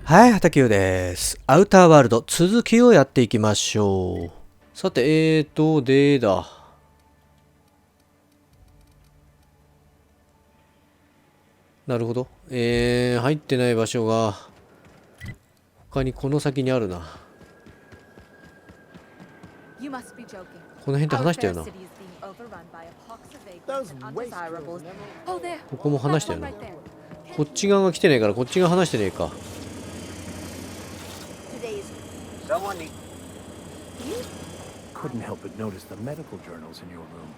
はい、HataQです。アウターワールド続きをやっていきましょう。さて、でだ。なるほど。入ってない場所が他にこの先にあるな。この辺で話したよな。ここも話したよな。こっち側が来てないからこっち側話してねえか。Couldn't help but notice the medical journals in your room.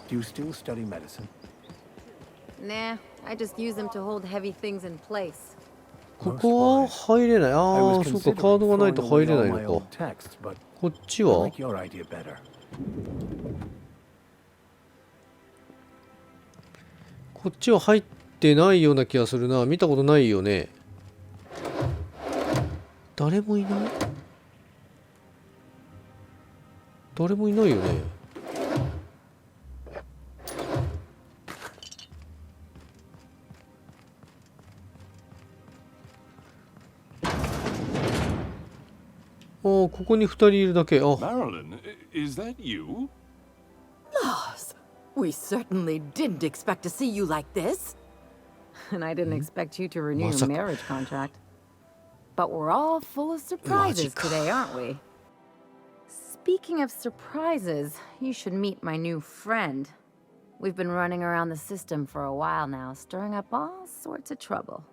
Do you still study medicine? Nah, I just use them to hold heavy things in place. ここは入れない。ああ、そうか、カードがないと入れないのか。こっちはこっちは入ってないような気がするな。見たことないよね。誰もいない？誰もいないよね。ここに2人いるだけ。Marilyn, is that you? Loss. We certainly didn't expect to see you like this. And I didn't expect you to renew your marriage contract. But we're all full of surprises today, aren't we? Speaking of surprises, you should meet my new friend. We've been running around the system for a while now, stirring up all sorts of trouble.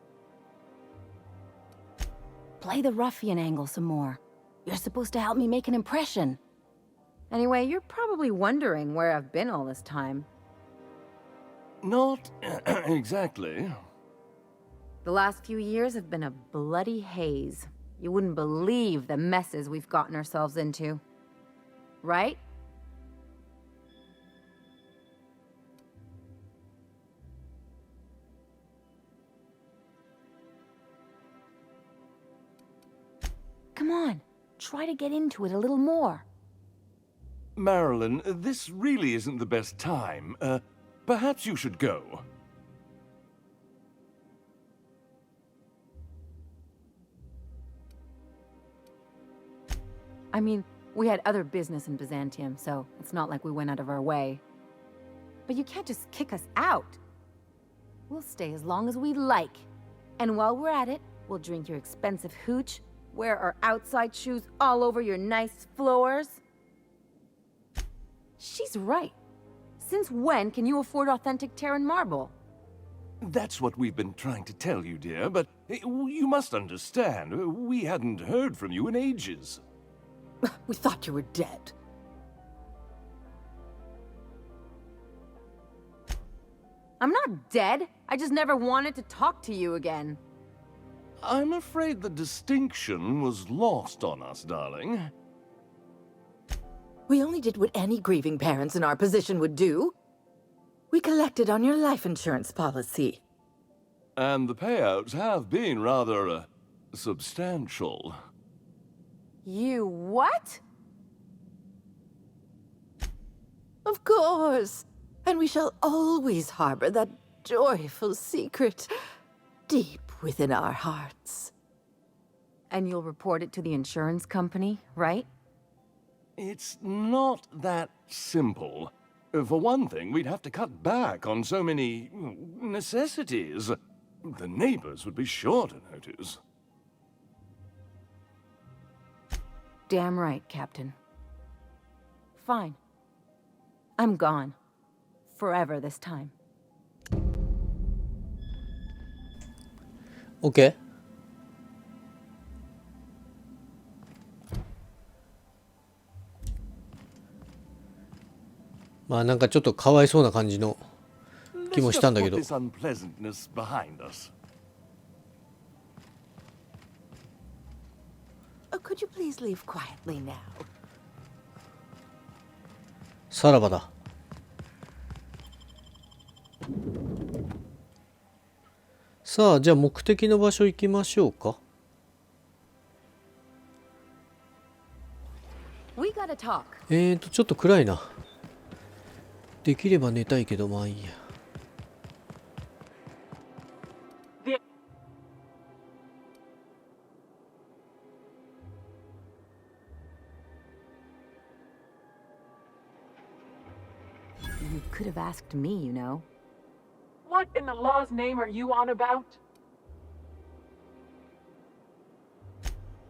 Play the ruffian angle some more. You're supposed to help me make an impression. Anyway, you're probably wondering where I've been all this time. Not exactly. The last few years have been a bloody haze. You wouldn't believe the messes we've gotten ourselves into. Right? Come on, try to get into it a little more. Marilyn, this really isn't the best time. Perhaps you should go. I mean, we had other business in Byzantium, so it's not like we went out of our way. But you can't just kick us out. We'll stay as long as we like. And while we're at it, we'll drink your expensive hooch, wear our outside shoes all over your nice floors. She's right. Since when can you afford authentic Terran marble? That's what we've been trying to tell you, dear, but you must understand, we hadn't heard from you in ages. We thought you were dead. I'm not dead. I just never wanted to talk to you again. I'm afraid the distinction was lost on us, darling. We only did what any grieving parents in our position would do. We collected on your life insurance policy. And the payouts have been rather, substantial. You what? Of course. And we shall always harbor that joyful secret deep within our hearts. And you'll report it to the insurance company, right? It's not that simple. For one thing, we'd have to cut back on so many necessities. The neighbors would be sure to notice. Damn right, Captain. Fine. I'm gone. Forever this time. OK。まあなんかちょっとかわいそうな感じの気もしたんだけど。Could you please leave quietly now? さらばだ。さあ、じゃあ目的の場所行きましょうか。ちょっと暗いな。できれば寝たいけど、まあいいや。You could have asked me, you know. What in the law's name are you on about?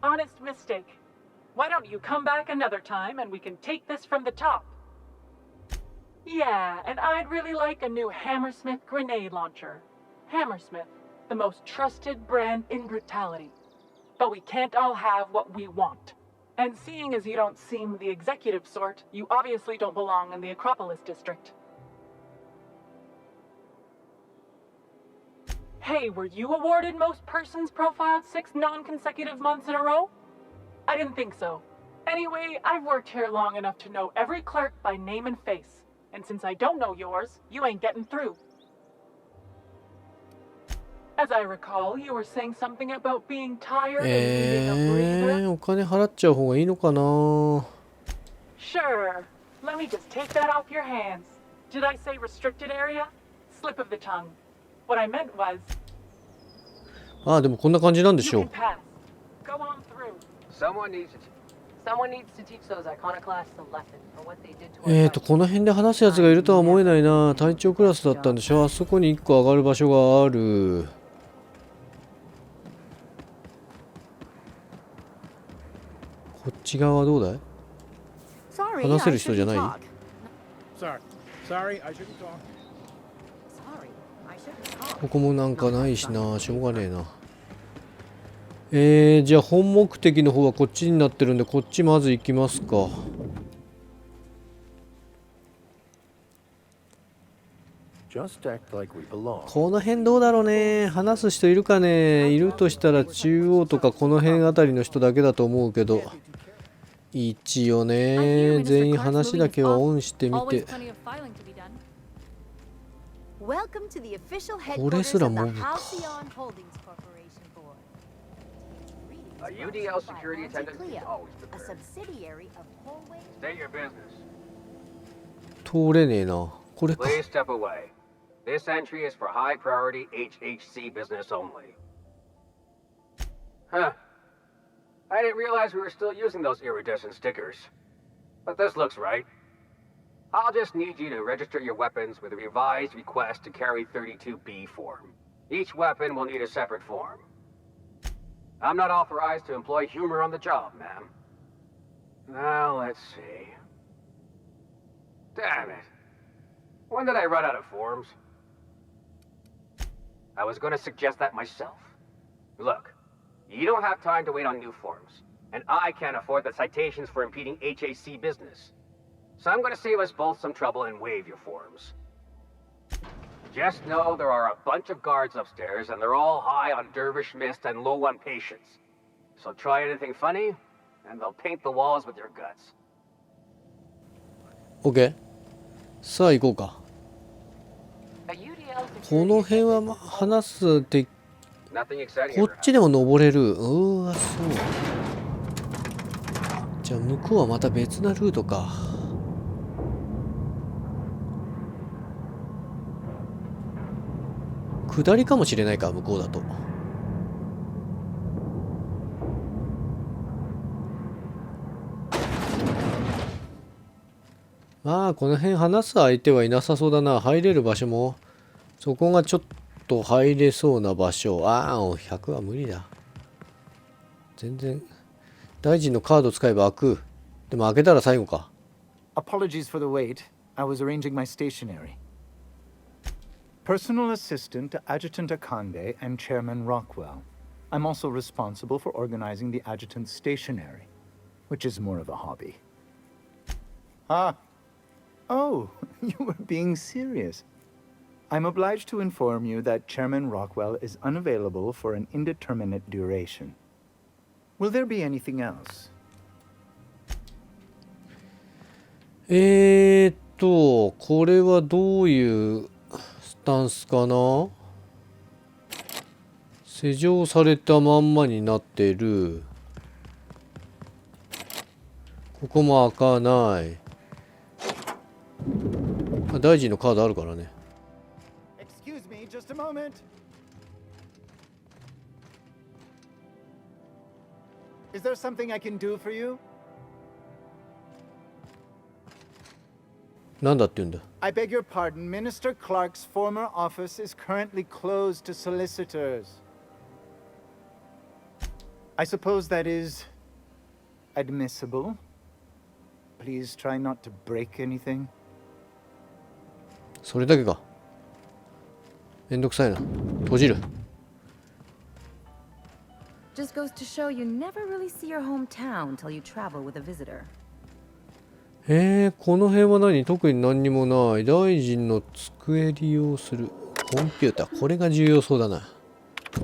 Honest mistake. Why don't you come back another time and we can take this from the top? Yeah, and I'd really like a new Hammersmith grenade launcher. Hammersmith, the most trusted brand in brutality. But we can't all have what we want. And seeing as you don't seem the executive sort, you obviously don't belong in the Acropolis district. Hey, were you awarded most persons profiled 6 non-consecutive months in a row? I didn't think so. Anyway, I've worked here long enough to know every clerk by name and face. And since I don't know yours, you ain't getting through. As I recall, you were saying something about being tired and needing a breather. お金払っちゃう方がいいのかな。 Sure. Let me just take that off your hands. Did I say restricted area? Slip of the tongue. What I meant was... ああ、でもこんな感じなんで You しょ can う。 pass. Go on through. Someone needs to teach those iconoclasts a lesson for what they did to our この辺で話すやつがいるとは思えないな。隊長クラスだったんでしょ。あそこに1個上がる場所がある。こっち側はどうだい？ Sorry, 話せ I る人じゃ shouldn't ない？ talk. Sorry, I shouldn't talk. Sorry, I shouldn't talk. ここもなんかないしな。しょうがねえな。じゃあ本目的の方はこっちになってるんで、こっちまず行きますか。Just act like we belong. この辺どうだろうね。話す人いるかね。いるとしたら中央とかこの辺あたりの人だけだと思うけど、一応ね、全員話だけはオンしてみて。 Welcome to the official これ headquarters すら of the モブか。 Halcyon Holdings Corporation Board. A UDL security attendant is Cleo, always a prepared. subsidiary of Hallway. State your business. 通れねえな。これか。 Please step away. This entry is for high priority HHC business only. Huh. I didn't realize we were still using those iridescent stickers. But this looks right. I'll just need you to register your weapons with a revised request to carry 32B form. Each weapon will need a separate form. I'm not authorized to employ humor on the job, ma'am. Now, let's see. Damn it. When did I run out of forms? I was going to suggest that myself. Look, you don't have time to wait on new forms, and I can't afford the citations for impeding HAC business. So I'm going to save us both some trouble and waive your forms. Just know there are a bunch of guards upstairs, and they're all high on dervish mist and low on patience. So try anything funny, and they'll paint the walls with your guts. OK。さあ行こうか。 A UDL この辺は話すって、 Nothing exciting こ ever っちでも登れる。うわ、そう。じゃあ向こうはまた別なルートか。下りかもしれないか、向こうだと。まあこの辺話す相手はいなさそうだな。入れる場所もそこがちょっと入れそうな場所。ああ100は無理だ。全然大臣のカード使えば開く。でも開けたら最後か。 Apologies for the wait. I was arranging my stationery. Personal assistant to Adjutant Akande and Chairman Rockwell. I'm also responsible for organizing the adjutant's stationery, which is more of a hobby. Ah. Oh, you were being serious. I'm obliged to inform you that Chairman Rockwell is unavailable for an indeterminate duration. Will there be anything else? これはどういうスタンスかな。施錠されたまんまになってる。ここも開かない。大臣のカードあるからね。 Excuse me, just a moment. Is there something I can do for you? なんだって言うんだ。 I beg your pardon. Minister Clark's former office is currently closed to solicitors. I suppose that is admissible. Please try not to break anything. それだけか。めんどくさいな。閉じる。 Just goes to show you never really see your hometown till you travel with a visitor. この辺は何？特に何にもない。大臣の机利用するコンピューター。これが重要そうだな。カ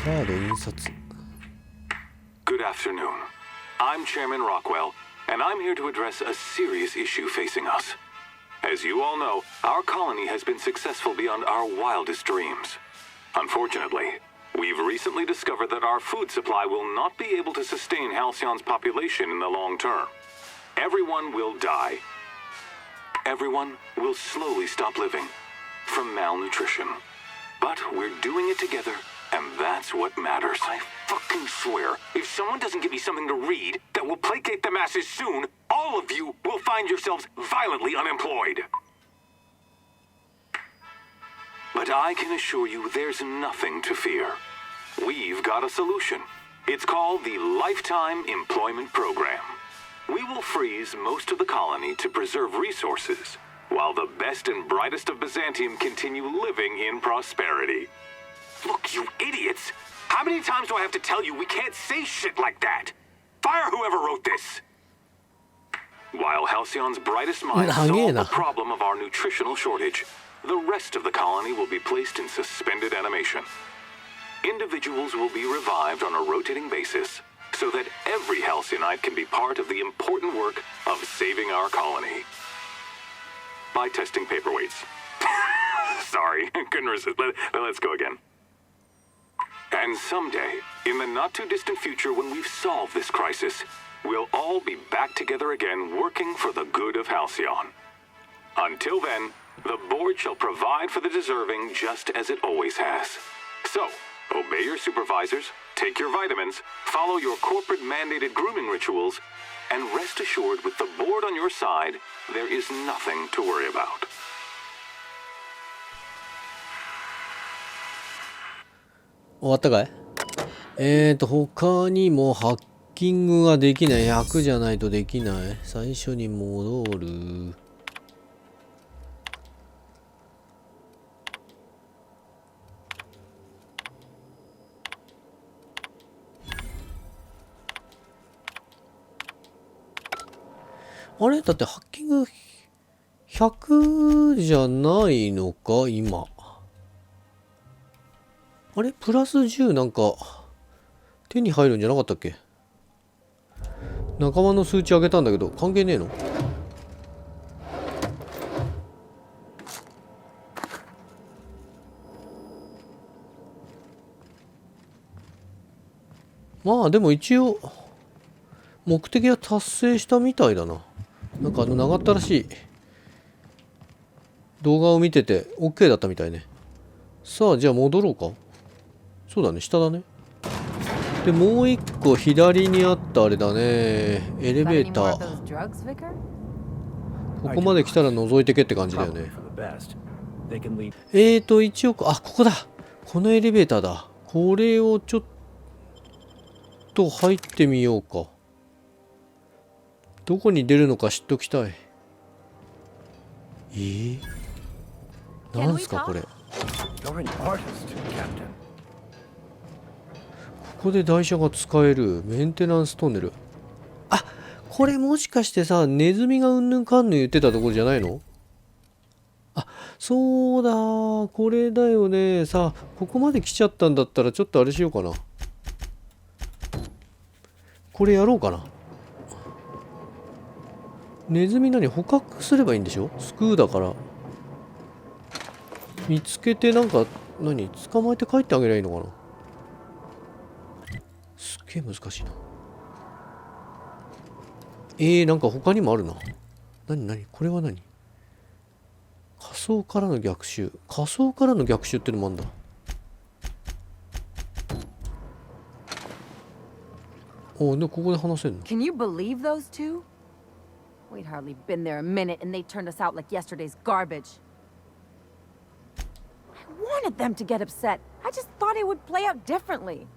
ード印刷。 Good afternoon. I'm Chairman Rockwell, and I'm here to address a serious issue facing us. As you all know, our colony has been successful beyond our wildest dreams. Unfortunately, we've recently discovered that our food supply will not be able to sustain Halcyon's population in the long term. Everyone will die. Everyone will slowly stop living from malnutrition. But we're doing it together, and that's what matters. I fucking swear, if someone doesn't give me something to read that will placate the masses soon, all of you will find yourselves violently unemployed. But I can assure you there's nothing to fear. We've got a solution. It's called the Lifetime Employment Program. We will freeze most of the colony to preserve resources, while the best and brightest of Byzantium continue living in prosperity. Look, you idiots! How many times do I have to tell you we can't say shit like that? Fire whoever wrote this! While Halcyon's brightest minds solve the problem of our nutritional shortage, the rest of the colony will be placed in suspended animation. Individuals will be revived on a rotating basis, so that every Halcyonite can be part of the important work of saving our colony. By testing paperweights. Sorry, couldn't resist. Let's go again. And someday, in the not-too-distant future when we've solved this crisis, we'll all be back together again working for the good of Halcyon. Until then, the board shall provide for the deserving just as it always has. So, obey your supervisors, take your vitamins, follow your corporate-mandated grooming rituals, and rest assured with the board on your side, there is nothing to worry about. 終わったかい？他にもハッキングができない。100じゃないとできない。最初に戻る。あれだってハッキング100じゃないのか今。あれプラス10なんか手に入るんじゃなかったっけ？仲間の数値上げたんだけど関係ねえの？まあでも一応目的は達成したみたいだな。なんか長ったらしい動画を見てて OK だったみたいね。さあじゃあ戻ろうか。そうだね、下だね。でもう一個左にあったあれだね、エレベーター。ここまで来たら覗いてけって感じだよね。一応ここだ。このエレベーターだ。これをちょっと入ってみようか。どこに出るのか知っときたい。なんすかこれ。ここで台車が使える。メンテナンストンネル。あ、これもしかしてさ、ネズミがうんぬんかんぬん言ってたところじゃないの？あ、そうだ、これだよね。さあ、ここまで来ちゃったんだったらちょっとあれしようかな。これやろうかな。ネズミ何捕獲すればいいんでしょ？スクーだから。見つけてなんか捕まえて帰ってあげりゃいいのかな。すっげえ難しいな。なんか他にもあるな。何これは何？仮想からの逆襲。仮想からの逆襲ってのもあんだ。でここで話せんの？ Can you believe those two? We'd hardly been there a minute and they turned us out like yesterday's garbage. I wanted them to get upset. I just thought it would play out differently.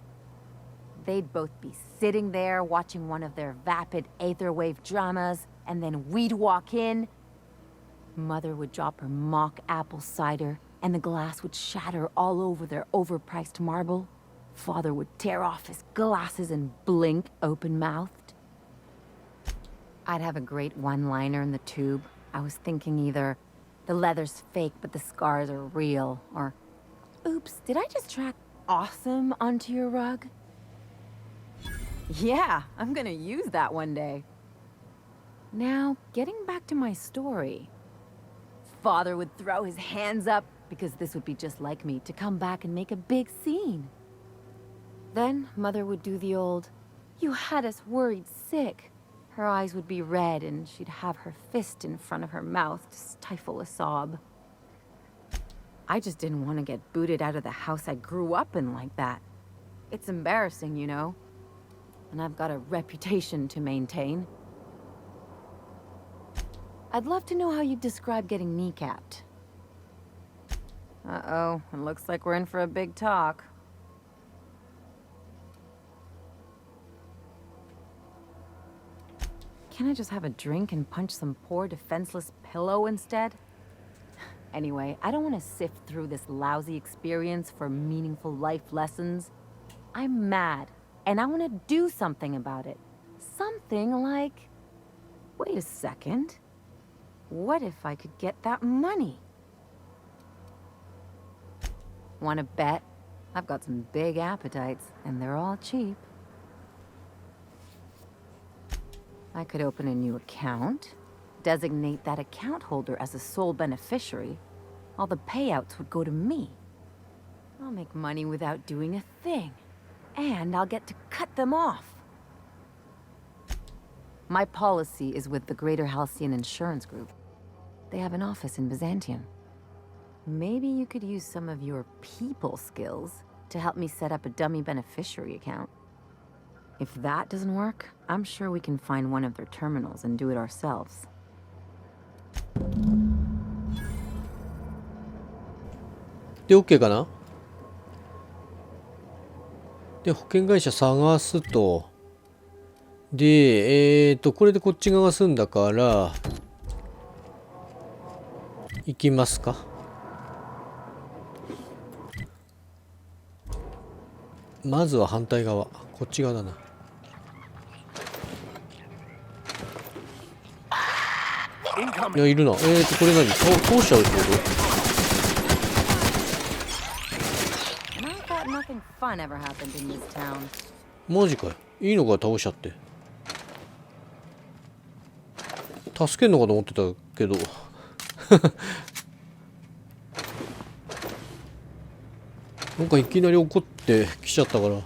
They'd both be sitting there watching one of their vapid aetherwave dramas, and then we'd walk in. Mother would drop her mock apple cider, and the glass would shatter all over their overpriced marble. Father would tear off his glasses and blink open-mouthed. I'd have a great one-liner in the tube. I was thinking either, the leather's fake but the scars are real, or, oops, did I just track awesome onto your rug? Yeah, I'm gonna use that one day. Now, getting back to my story. Father would throw his hands up, because this would be just like me, to come back and make a big scene. Then, Mother would do the old, "You had us worried sick." Her eyes would be red, and she'd have her fist in front of her mouth to stifle a sob. I just didn't want to get booted out of the house I grew up in like that. It's embarrassing, you know. And I've got a reputation to maintain. I'd love to know how you'd describe getting kneecapped. Uh-oh, it looks like we're in for a big talk. Can't I just have a drink and punch some poor defenseless pillow instead? Anyway, I don't want to sift through this lousy experience for meaningful life lessons. I'm mad, and I want to do something about it. Something like... Wait a second. What if I could get that money? Want to bet? I've got some big appetites, and they're all cheap. I could open a new account, designate that account holder as a sole beneficiary. All the payouts would go to me. I'll make money without doing a thing, and I'll get to cut them off. My policy is with the Greater Halcyon Insurance Group. They have an office in Byzantium. Maybe you could use some of your people skills to help me set up a dummy beneficiary account. If that doesn't work, I'm sure we can find one of their terminals and do it ourselves. で OK かな。で保険会社探すと。でこれでこっち側が済んだから行きますか。まずは反対側、こっち側だな。いやいるな。これ何？通しちゃうってこと？マジかよ。いいのか倒しちゃって。助けんのかと思ってたけどなんかいきなり怒ってきちゃったから。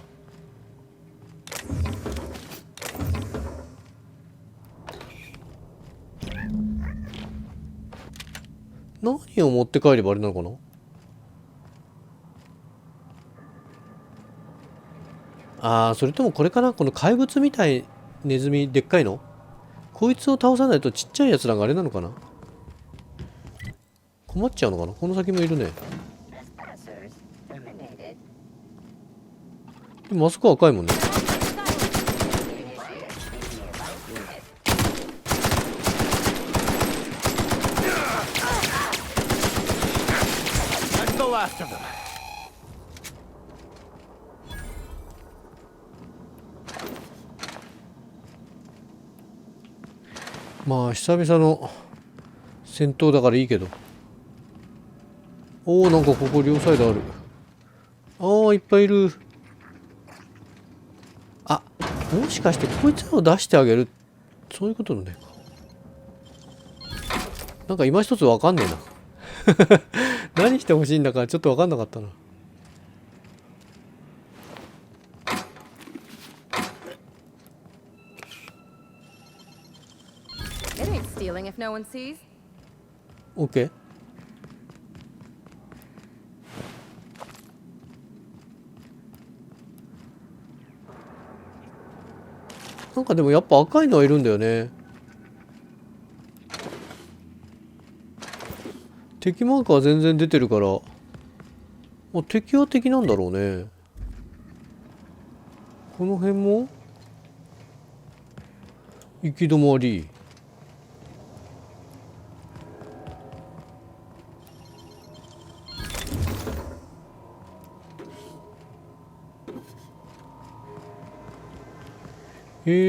何を持って帰ればあれなのかな。ああ、それともこれかな。この怪物みたいネズミでっかいの、こいつを倒さないとちっちゃいやつらがあれなのかな。困っちゃうのかな。この先もいるね。でもあそこ赤いもんね。まあ久々の戦闘だからいいけど。おお、なんかここ両サイドある。ああ、いっぱいいる。あ、もしかしてこいつらを出してあげる、そういうことのね。なんか今一つわかんねえな何してほしいんだかちょっとわかんなかったな。オッケー。なんかでもやっぱ赤いのはいるんだよね。敵マーカー全然出てるから、敵は敵なんだろうね。この辺も行き止まり。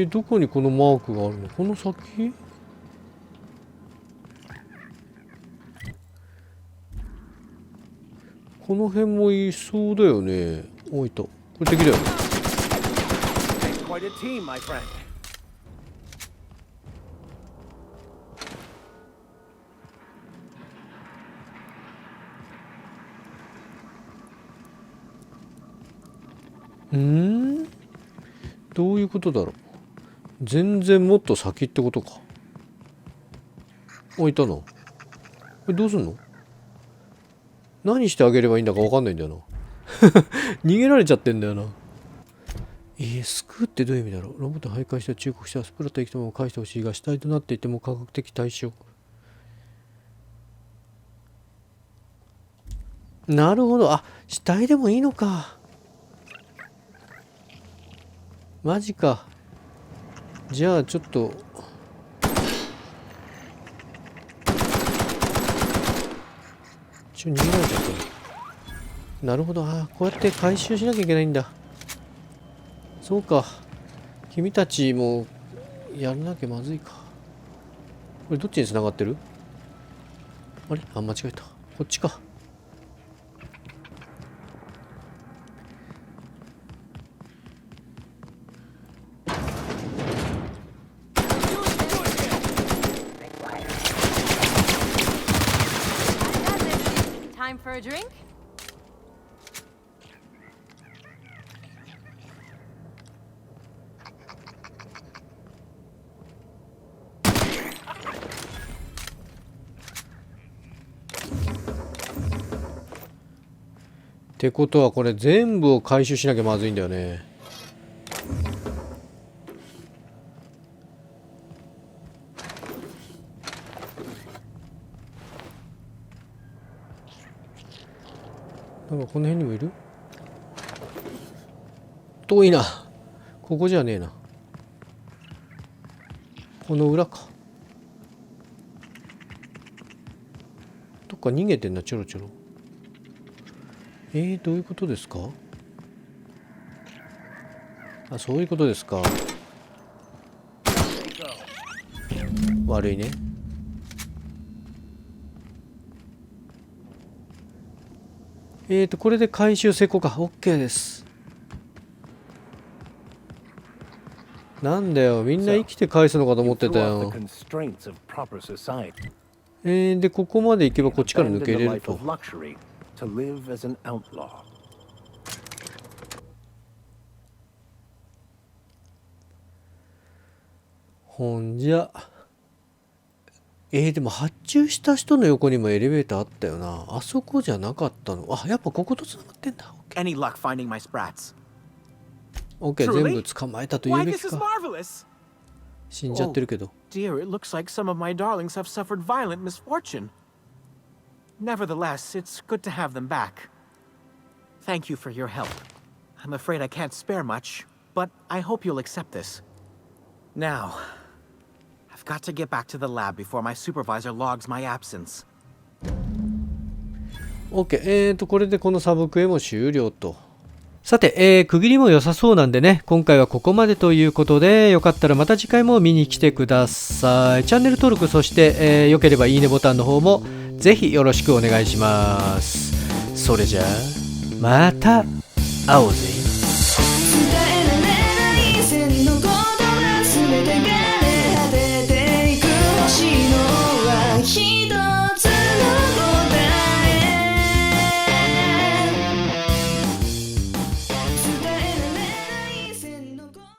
どこにこのマークがあるの？この先？この辺もいそうだよね。おいた。これ敵だよね。どういうことだろう。全然もっと先ってことか。いたな。これどうすんの？何してあげればいいんだか分かんないんだよな。逃げられちゃってんだよな。救うってどういう意味だろう。ロボット徘徊した忠告したスプラッと生きたまま返してほしいが、死体となっていても科学的対象。なるほど。死体でもいいのか。マジか。じゃあちょっと逃げられちゃった。なるほど。こうやって回収しなきゃいけないんだ。そうか。君たちもやらなきゃまずいか。これどっちに繋がってる？あれ？間違えた。こっちか。Time for a drink? ってことはこれ全部を回収しなきゃまずいんだよね。なんかこの辺にもいる？遠いな。ここじゃねえな。この裏か。どっか逃げてんな、ちょろちょろ。どういうことですか？そういうことですか。悪いね。これで回収成功か。OK です。なんだよ、みんな生きて返すのかと思ってたよ。で、ここまで行けばこっちから抜けれると。ほんじゃ。でも発注した人の横にもエレベーターあったよな。あそこじゃなかったの。やっぱこことつながってんだ。Any luck finding my sprats? OK、全部捕まえたと言うべきか。死んじゃってるけど。Dear, it looks like some of my darlings have suffered violent misfortune. Nevertheless, it's good to have them back. Thank you for your help. I'm afraid I can't spare much, but I hope you'll accept this. Now, I've got to get back to the lab before my supervisor logs my absence. OK、これでこのサブクエも終了と。さて、区切りも良さそうなんでね、今回はここまでということで、よかったらまた次回も見に来てください。チャンネル登録、そして、良ければいいねボタンの方もぜひよろしくお願いします。それじゃあ、また会おうぜ。